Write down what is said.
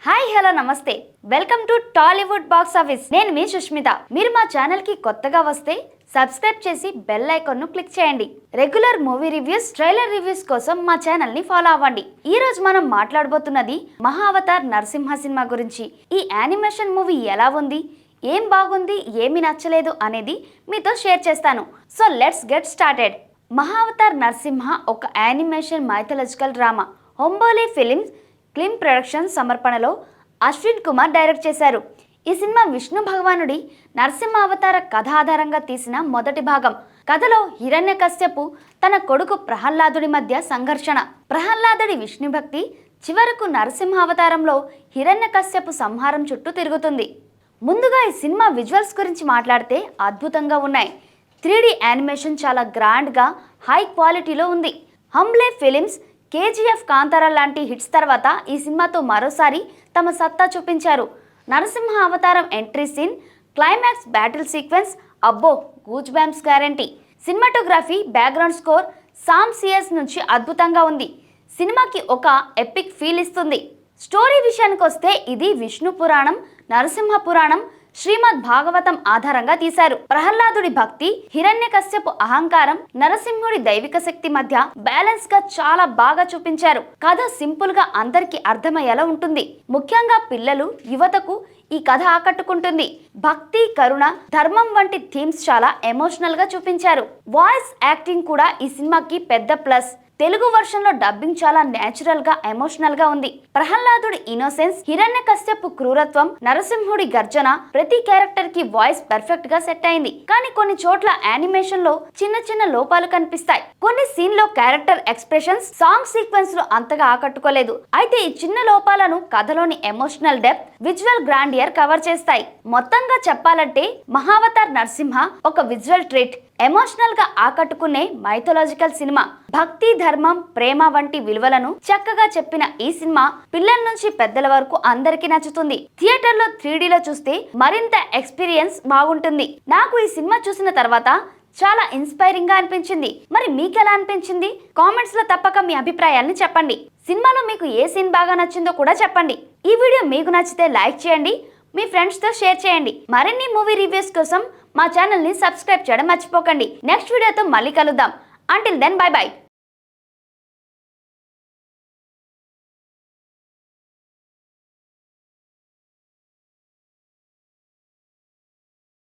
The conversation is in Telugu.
హాయ్ హలో నమస్తే welcome to Tollywood box office. నేను మీ సుష్మిత. మీరు మా ఛానల్ కి కొత్తగా వస్తే సబ్స్క్రైబ్ చేసి బెల్ ఐకాన్ ను క్లిక్ చేయండి. Regular movie reviews, trailer reviews కోసం మా ఛానల్ ని ఫాలో అవ్వండి. ఈ రోజు మనం మాట్లాడబోతున్నది మహావతార్ నరసింహ సినిమా గురించి. ఈ యానిమేషన్ మూవీ ఎలా ఉంది, ఏం బాగుంది, ఏమి నచ్చలేదు అనేది మీతో షేర్ చేస్తాను. So let's get started. Mahavatar Narasimha ఒక animation mythological drama. Hombale films Kleem production సమర్పణలో అశ్విన్ కుమార్ డైరెక్ట్ చేశారు. ఈ సినిమా విష్ణు భగవానుడి నరసింహ అవతార కథ ఆధారంగా తీసిన మొదటి భాగం. కథలో హిరణ్యకశ్యపు తన కొడుకు ప్రహ్లాదుడి మధ్య సంఘర్షణ, ప్రహ్లాదుడి విష్ణు భక్తి చివరకు నరసింహ అవతారంలో హిరణ్యకశ్యపు సంహారం చుట్టూ తిరుగుతుంది. ముందుగా ఈ సినిమా విజువల్స్ గురించి మాట్లాడితే అద్భుతంగా ఉన్నాయి. 3D యానిమేషన్ చాలా గ్రాండ్గా, హై క్వాలిటీలో ఉంది. హంబ్లే ఫిలిమ్స్ కేజీఎఫ్, కాంతారా లాంటి హిట్స్ తర్వాత ఈ సినిమాతో మరోసారి తమ సత్తా చూపించారు. నరసింహ అవతారం entry scene, climax battle sequence అబ్బో goose bumps guarantee. Cinematography, background score Sam CS నుంచి అద్భుతంగా ఉంది. సినిమాకి ఒక ఎపిక్ ఫీల్ ఇస్తుంది. స్టోరీ విషయానికి వస్తే ఇది విష్ణు పురాణం, నరసింహ పురాణం, శ్రీమద్ భాగవతం ఆధారంగా తీశారు. ప్రహ్లాదుడి భక్తి, హిరణ్యకశ్యపు అహంకారం, నరసింహుడి దైవిక శక్తి మధ్య బ్యాలెన్స్ గా చాలా బాగా చూపించారు. కథ సింపుల్ గా అందరికి అర్థమయ్యేలా ఉంటుంది. ముఖ్యంగా పిల్లలు, యువతకు ఈ కథ ఆకట్టుకుంటుంది. భక్తి, కరుణ, ధర్మం వంటి థీమ్స్ చాలా ఎమోషనల్ గా చూపించారు. వాయిస్ యాక్టింగ్ కూడా ఈ సినిమాకి పెద్ద ప్లస్. తెలుగు వర్షన్ లో డబ్బింగ్ చాలా నేచురల్ గా, ఎమోషనల్ గా ఉంది. ప్రహ్లాదుడి ఇన్నోసెన్స్, హిరణ్యకశ్యపు క్రూరత్వం, నరసింహుడి గర్జన, ప్రతి క్యారెక్టర్ కి వాయిస్ పర్ఫెక్ట్ గా సెట్ అయింది. కానీ కొన్ని చోట్ల యానిమేషన్ లో చిన్న చిన్న లోపాలు కనిపిస్తాయి. కొన్ని సీన్ లో క్యారెక్టర్ ఎక్స్ప్రెషన్స్, సాంగ్ సీక్వెన్స్ లు అంతగా ఆకట్టుకోలేదు. అయితే ఈ చిన్న లోపాలను కథలోని emotional depth, visual grandeur cover చేస్తాయి. మొత్తంగా చెప్పాలంటే మహావతార్ నరసింహ ఒక విజువల్ ట్రీట్. ఎమోషనల్ గా ఆకట్టుకునే మైథలాజికల్ సినిమా. భక్తి, ధర్మం, ప్రేమ వంటి విలువలను చక్కగా చెప్పిన ఈ సినిమా పిల్లల నుంచి పెద్దల వరకు అందరికీ నచ్చుతుంది. థియేటర్ లో 3D లో చూస్తే మరింత ఎక్స్పీరియన్స్ బాగుంటుంది. నాకు ఈ సినిమా చూసిన తర్వాత చాలా ఇన్స్పైరింగ్ గా అనిపించింది. మరి మీకు ఎలా అనిపించింది? కామెంట్స్ లో తప్పక మీ అభిప్రాయాన్ని చెప్పండి. సినిమాలో మీకు ఏ సీన్ బాగా నచ్చిందో కూడా చెప్పండి. ఈ వీడియో మీకు నచ్చితే లైక్ చేయండి, మీ ఫ్రెండ్స్ తో షేర్ చేయండి. మరిన్ని మూవీ రివ్యూస్ కోసం మా ఛానల్ ని సబ్స్క్రైబ్ చేయడం మర్చిపోకండి. నెక్స్ట్ వీడియోతో మళ్ళీ కలుద్దాం. Until then bye by.